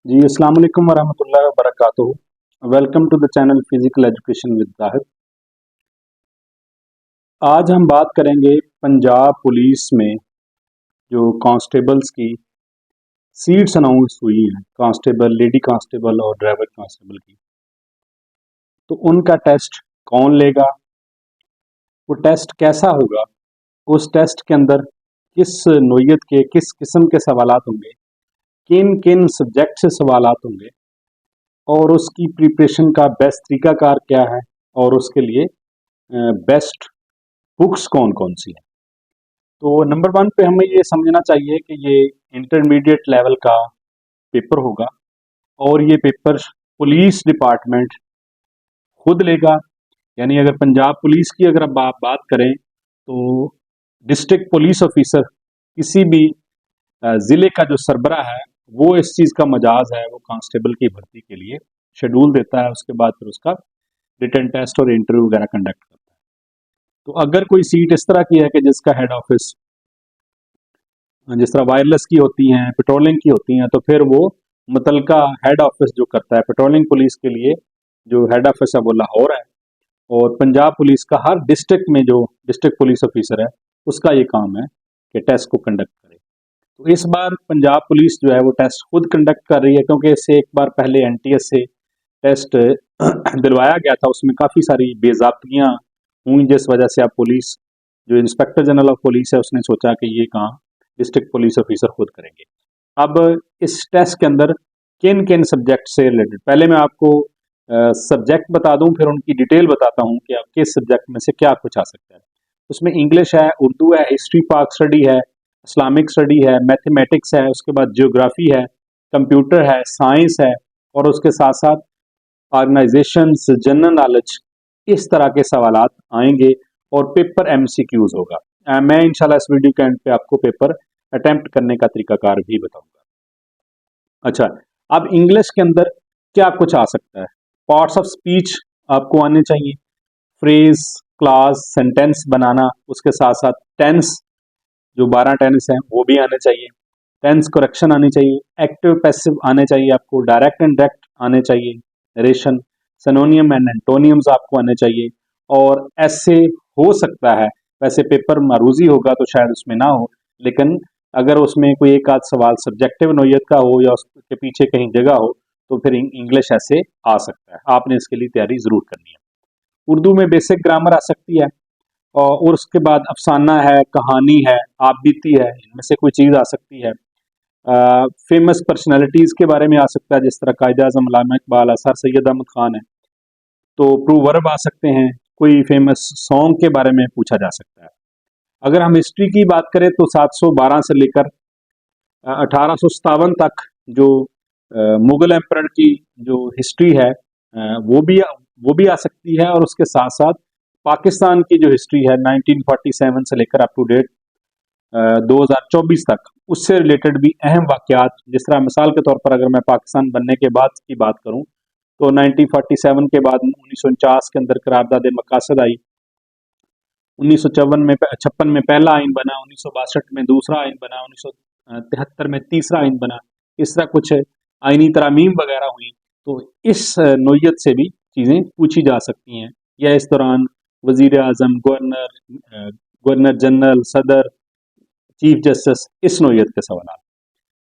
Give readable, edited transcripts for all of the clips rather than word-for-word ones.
जी, अस्सलाम वालेकुम वरहमतुल्लाहि वबरकातुहू। Welcome to the channel physical education with Zahid. आज हम बात करेंगे पंजाब पुलिस में जो कांस्टेबल्स की सीट्स अनाउंस हुई हैं, कांस्टेबल, लेडी कांस्टेबल और ड्राइवर कांस्टेबल की। तो उनका टेस्ट कौन लेगा, वो टेस्ट कैसा होगा, उस टेस्ट के अंदर किस नोयत के, किस किस्म के सवालात होंगे, किन किन सब्जेक्ट से सवालात होंगे और उसकी प्रिपरेशन का बेस्ट तरीकाकार क्या है और उसके लिए बेस्ट बुक्स कौन कौन सी हैं। तो नंबर वन पे हमें ये समझना चाहिए कि ये इंटरमीडिएट लेवल का पेपर होगा और ये पेपर पुलिस डिपार्टमेंट खुद लेगा। यानी अगर पंजाब पुलिस की अगर अब आप बात करें तो डिस्ट्रिक्ट पुलिस ऑफिसर किसी भी ज़िले का जो सरबरा है वो इस चीज़ का मजाज है, वो कांस्टेबल की भर्ती के लिए शेड्यूल देता है। उसके बाद फिर उसका रिटन टेस्ट और इंटरव्यू वगैरह कंडक्ट करता है। तो अगर कोई सीट इस तरह की है कि जिसका हेड ऑफिस जिस तरह वायरलेस की होती हैं, पेट्रोलिंग की होती हैं, तो फिर वो मुतलका हेड ऑफिस जो करता है पेट्रोलिंग पुलिस के लिए, जो हेड ऑफिस है वो लाहौर है और पंजाब पुलिस का हर डिस्ट्रिक्ट में जो डिस्ट्रिक्ट पुलिस ऑफिसर है उसका ये काम है कि टेस्ट को कंडक्ट करे। तो इस बार पंजाब पुलिस जो है वो टेस्ट खुद कंडक्ट कर रही है, क्योंकि इससे एक बार पहले एनटीएस से टेस्ट दिलवाया गया था, उसमें काफ़ी सारी बेज़ाब्तियाँ हुई जिस वजह से अब पुलिस जो इंस्पेक्टर जनरल ऑफ पुलिस है उसने सोचा कि ये काम डिस्ट्रिक्ट पुलिस ऑफिसर खुद करेंगे। अब इस टेस्ट के अंदर किन किन सब्जेक्ट से रिलेटेड, पहले मैं आपको सब्जेक्ट बता दूं फिर उनकी डिटेल बताता हूं कि आप किस सब्जेक्ट में से क्या कुछ आ सकता है। उसमें इंग्लिश है, उर्दू है, हिस्ट्री पाक स्टडी है, इस्लामिक स्टडी है, मैथमेटिक्स है, उसके बाद जियोग्राफी है, कंप्यूटर है, साइंस है और उसके साथ साथ ऑर्गेनाइजेशंस, जनरल नॉलेज, इस तरह के सवालात आएंगे और पेपर एमसीक्यूज होगा। मैं इंशाल्लाह इस वीडियो के एंड पे आपको पेपर अटेम्प्ट करने का तरीकाकार भी बताऊंगा। अच्छा, अब इंग्लिश के अंदर क्या कुछ आ सकता है। पार्ट्स ऑफ स्पीच आपको आने चाहिए, फ्रेज, क्लास, सेंटेंस बनाना, उसके साथ साथ टेंस, जो 12 टेंस हैं वो भी आने चाहिए, टेंस करेक्शन आनी चाहिए, एक्टिव पैसिव आने चाहिए आपको, डायरेक्ट एंड डायरेक्ट आने चाहिए, नरेशन, सिनोनियम एंड एंटोनियम्स आपको आने चाहिए और ऐसे हो सकता है, वैसे पेपर मारूजी होगा तो शायद उसमें ना हो, लेकिन अगर उसमें कोई एक आध सवाल सब्जेक्टिव नोयत का हो या उसके पीछे कहीं जगह हो तो फिर इंग्लिश ऐसे आ सकता है। आपने इसके लिए तैयारी ज़रूर करनी है। उर्दू में बेसिक ग्रामर आ सकती है और उसके बाद अफसाना है, कहानी है, आप बीती है, इनमें से कोई चीज़ आ सकती है। फेमस पर्सनैलिटीज़ के बारे में आ सकता है, जिस तरह कायद आज़म अल्लामा इकबाल है, सर सैयद अहमद खान है। तो प्रूवर्ब आ सकते हैं, कोई फेमस सॉन्ग के बारे में पूछा जा सकता है। अगर हम हिस्ट्री की बात करें तो 712 से लेकर 1857 तक जो मुगल एम्परर की जो हिस्ट्री है वो भी आ सकती है और उसके साथ साथ पाकिस्तान की जो हिस्ट्री है 1947 से लेकर अप टू डेट 2024 तक, उससे रिलेटेड भी अहम वाक़यात, जिस तरह मिसाल के तौर पर अगर मैं पाकिस्तान बनने के बाद की बात करूं तो 1947 के बाद 1949 के अंदर करारदाद मकासद आई, 1956 में पहला आइन बना, 1962 में दूसरा आइन बना, 1973 में तीसरा आइन बना, इस तरह कुछ आइनी तरामीम वगैरह हुई। तो इस नोयत से भी चीज़ें पूछी जा सकती हैं या इस दौरान वजीर आज़म, गवर्नर जनरल, सदर, चीफ जस्टिस, इस नोयत के सवाल।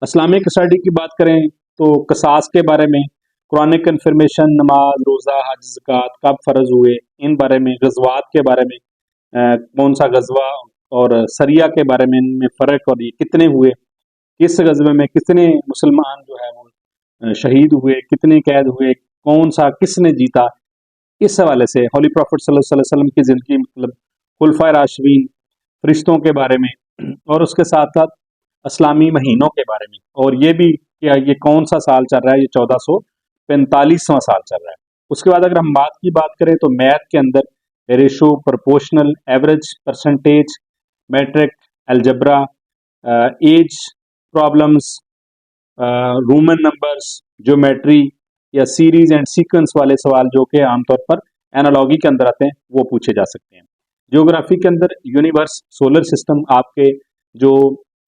इस्लामिक स्टडी की बात करें तो कसास के बारे में, कुरानिक इन्फॉर्मेशन, नमाज, रोज़ा, हज, ज़कात कब फ़र्ज हुए, इन बारे में, गज़वात के बारे में, कौन सा गज़वा और सरिया के बारे में, इनमें फ़र्क और ये कितने हुए, किस गज़वे में कितने मुसलमान जो है वो शहीद हुए, कितने कैद हुए, कौन सा किसने जीता, इस हवाले से हॉली प्रॉफिट सल्लल्लाहु अलैहि वसल्लम की ज़िंदगी, मतलब खुलफाए राशिदीन, फरिश्तों के बारे में और उसके साथ साथ इस्लामी महीनों के बारे में, और ये भी कि ये कौन सा साल चल रहा है, ये 1445वां साल चल रहा है। उसके बाद अगर हम बात करें तो मैथ के अंदर ratio, proportional, average, percentage, matrix, algebra, age problems, roman numbers, geometry या सीरीज एंड सीक्वेंस वाले सवाल जो कि आमतौर पर एनालॉगी के अंदर आते हैं वो पूछे जा सकते हैं। ज्योग्राफी के अंदर यूनिवर्स, सोलर सिस्टम, आपके जो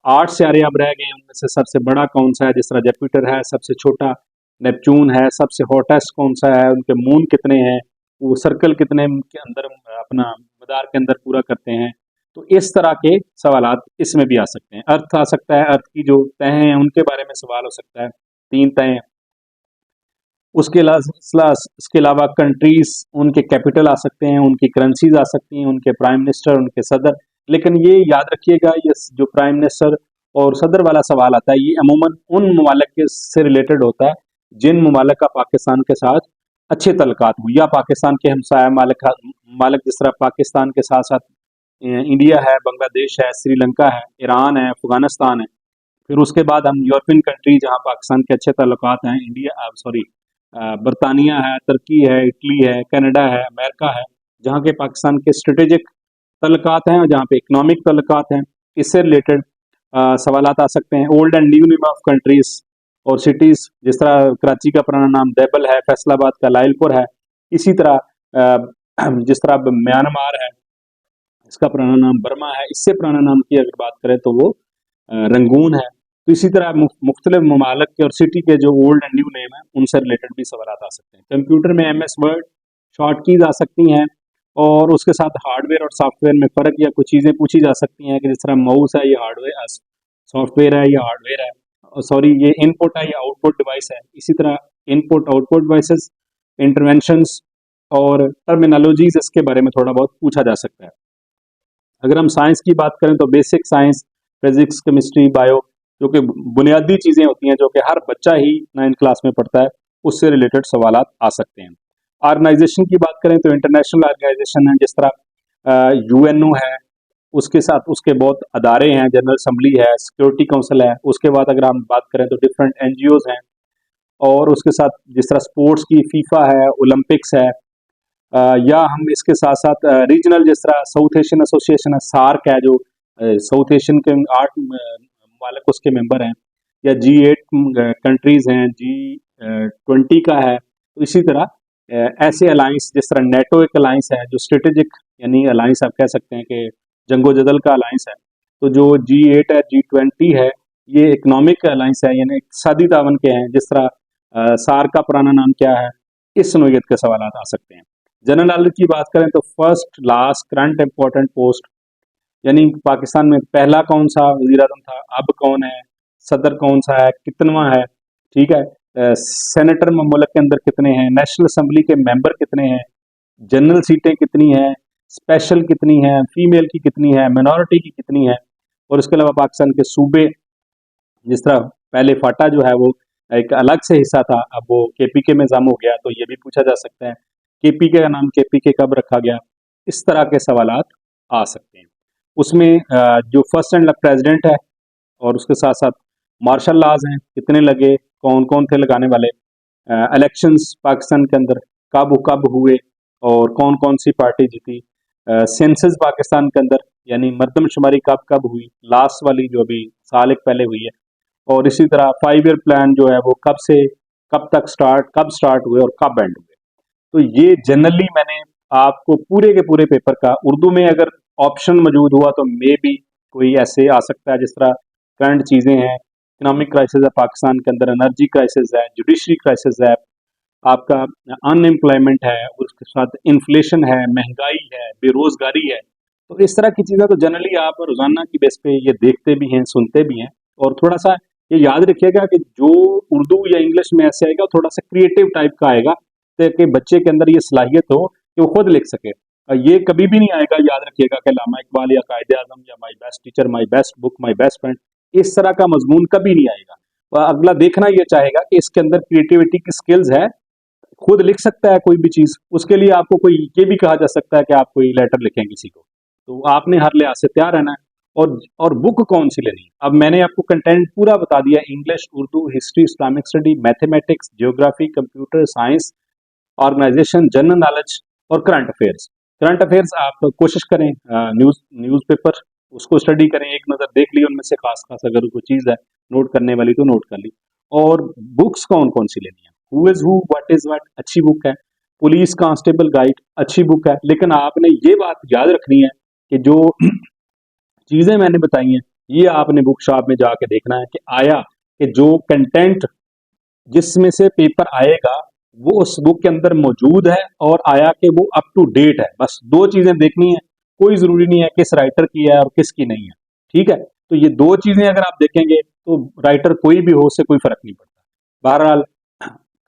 8 सियारे अब रह गए हैं, उनमें से सबसे बड़ा कौन सा है? जिस तरह जुपिटर है, सबसे छोटा नेपच्यून है, सबसे हॉटेस्ट कौन सा है? उनके मून कितने हैं? वो सर्कल कितने के अंदर अपना मदार के अंदर पूरा करते हैं? तो इस तरह के सवालात इसमें भी आ सकते हैं। अर्थ आ सकता है, अर्थ की जो तहें हैं उनके बारे में सवाल हो सकता है, 3 तहें। उसके अलावा कंट्रीज, उनके कैपिटल आ सकते हैं, उनकी करेंसीज आ सकती हैं, उनके प्राइम मिनिस्टर, उनके सदर। लेकिन ये याद रखिएगा, ये जो प्राइम मिनिस्टर और सदर वाला सवाल आता है, ये अमूमन उन ममालिक के से रिलेटेड होता है जिन ममालिक का पाकिस्तान के साथ अच्छे तल्लुकात हों, या पाकिस्तान के हमसाया मालिक मालिक जिस तरह पाकिस्तान के साथ साथ इंडिया है, बांग्लादेश है, श्रीलंका है, ईरान है, अफगानिस्तान है। फिर उसके बाद हम यूरोपियन कंट्री जहाँ पाकिस्तान के अच्छे ताल्लुकात हैं, इंडिया सॉरी बरतानिया है, तुर्की है, इटली है, कनाडा है, अमेरिका है, जहाँ के पाकिस्तान के स्ट्रेटेजिक तल्लुकात हैं और जहाँ पे इकोनॉमिक तल्लुकात हैं, इससे रिलेटेड सवालात आ सकते हैं। Old and new name of countries और सिटीज़, जिस तरह कराची का पुराना नाम देबल है, फैसलाबाद का लाइलपुर है। इसी तरह जिस तरह अब म्यांमार है, इसका पुराना नाम बर्मा है। इससे पुराना नाम की अगर बात करें तो वो रंगून है। तो इसी तरह मुख्तलिफ ममालिक के और सिटी के जो ओल्ड एंड न्यू नेम है, उनसे रिलेटेड भी सवालात आ सकते हैं। कंप्यूटर में MS वर्ड शॉर्ट कीज आ सकती हैं, और उसके साथ हार्डवेयर और सॉफ्टवेयर में फ़र्क या कुछ चीज़ें पूछी जा सकती हैं कि जिस तरह माउस है, ये हार्डवेयर सॉफ्टवेयर है या हार्डवेयर है, सॉरी ये इनपुट है या आउटपुट डिवाइस है। इसी तरह इनपुट आउटपुट डिवाइसेस, इंटरवेंशंस और टर्मिनोलॉजीज, इसके बारे में थोड़ा बहुत पूछा जा सकता है। अगर हम साइंस की बात करें तो basic science, physics, chemistry, bio, जो कि बुनियादी चीज़ें होती हैं जो कि हर बच्चा ही 9th क्लास में पढ़ता है, उससे रिलेटेड सवालात आ सकते हैं। ऑर्गेनाइजेशन की बात करें तो इंटरनेशनल ऑर्गेनाइजेशन है, जिस तरह UNO है, उसके साथ उसके बहुत अदारे हैं, जनरल असम्बली है, सिक्योरिटी काउंसिल है। उसके बाद अगर हम बात करें तो डिफरेंट NGOs हैं, और उसके साथ जिस तरह स्पोर्ट्स की फीफा है, ओलंपिक्स है, या हम इसके साथ साथ रीजनल जिस तरह साउथ एशियन एसोसिएशन है, सार्क है, जो साउथ एशियन के 8 मालिक उसके मेंबर हैं, या G8 कंट्रीज हैं, G20 का है। तो इसी तरह ऐसे अलायंस, जिस तरह नेटो एक अलायंस है जो स्ट्रेटेजिक, यानी अलायंस आप कह सकते हैं कि जंगो जदल का अलायंस है। तो जो G8 है, G20 है, ये इकोनॉमिक अलायंस है, यानी इक़्तिसादी तावन के हैं। जिस तरह सार्क का पुराना नाम क्या है, इस नोयत के सवाल आ सकते हैं। जनरल नॉलेज की बात करें तो first, last, current, important post, यानी पाकिस्तान में पहला कौन सा वज़ीर आज़म था, अब कौन है, सदर कौन सा है, कितनवां है, ठीक है, सेनेटर मुल्क के अंदर कितने हैं, नेशनल असम्बली के मेंबर कितने हैं, जनरल सीटें कितनी हैं, स्पेशल कितनी हैं, फीमेल की कितनी है, मिनॉरिटी की कितनी है। और इसके अलावा पाकिस्तान के सूबे, जिस तरह पहले फाटा जो है वो एक अलग से हिस्सा था, अब वो KPK में जम हो गया, तो ये भी पूछा जा सकता है KPK का नाम KPK कब रखा गया। इस तरह के सवालात आ सकते हैं। उसमें जो फर्स्ट एंड प्रेसिडेंट है, और उसके साथ साथ मार्शल लॉज हैं, कितने लगे, कौन कौन थे लगाने वाले, इलेक्शंस पाकिस्तान के अंदर कब कब हुए और कौन कौन सी पार्टी जीती, सेंसस पाकिस्तान के अंदर यानी मरदमशुमारी कब कब हुई, लास्ट वाली जो अभी साल एक पहले हुई है। और इसी तरह 5 ईयर प्लान जो है वो कब से कब तक कब स्टार्ट हुए और कब एंड हुए। तो ये जनरली मैंने आपको पूरे के पूरे पेपर का उर्दू में अगर ऑप्शन मौजूद हुआ तो मे बी कोई ऐसे आ सकता है, जिस तरह करंट चीज़ें हैं, इकोनॉमिक क्राइसिस है पाकिस्तान के अंदर, एनर्जी क्राइसिस है, जुडिशरी क्राइसिस है, आपका अनएम्प्लॉयमेंट है, उसके साथ इन्फ्लेशन है, महंगाई है, बेरोजगारी है। तो इस तरह की चीज़ें तो जनरली आप रोजाना की बेस पे ये देखते भी हैं, सुनते भी हैं। और थोड़ा सा ये याद रखिएगा कि जो उर्दू या इंग्लिश में ऐसे आएगा थोड़ा सा क्रिएटिव टाइप का आएगा, ताकि बच्चे के अंदर ये सलाहियत हो कि वो खुद लिख सके। ये कभी भी नहीं आएगा, याद रखिएगा, कि अल्लामा इकबाल या कायदे आजम या my best teacher, my best book, my best friend, इस तरह का मजमून कभी नहीं आएगा। अगला देखना ये चाहेगा कि इसके अंदर क्रिएटिविटी की स्किल्स है, खुद लिख सकता है कोई भी चीज। उसके लिए आपको कोई ये भी कहा जा सकता है कि आप कोई लेटर लिखें किसी को, तो आपने हर लिहाज से तैयार रहना है। और बुक कौन सी लेनी है, अब मैंने आपको कंटेंट पूरा बता दिया, English, Urdu, history, Islamic study, mathematics, geography, computer science, organisation, general knowledge और करंट अफेयर्स। करंट अफेयर्स आप कोशिश करें, न्यूज़पेपर उसको स्टडी करें, एक नज़र देख ली, उनमें से खास खास अगर कोई चीज़ है नोट करने वाली तो नोट कर ली। और बुक्स कौन कौन सी लेनी है, who is who, what is what, अच्छी बुक है। पुलिस कांस्टेबल गाइड अच्छी बुक है, लेकिन आपने ये बात याद रखनी है कि जो चीज़ें मैंने बताई हैं ये आपने बुक शॉप में जाके देखना है कि आया कि जो कंटेंट जिसमें से पेपर आएगा वो उस बुक के अंदर मौजूद है और आया कि वो अप टू डेट है। बस दो चीजें देखनी है, कोई जरूरी नहीं है किस राइटर की है और किसकी नहीं है। ठीक है, तो ये दो चीजें अगर आप देखेंगे तो राइटर कोई भी हो, उससे कोई फर्क नहीं पड़ता। बहरहाल,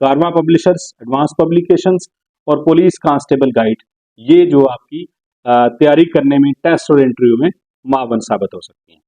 कारवा पब्लिशर्स, एडवांस पब्लिकेशंस और पुलिस कांस्टेबल गाइड, ये जो आपकी तैयारी करने में, टेस्ट और इंटरव्यू में मावन साबित हो सकती हैं।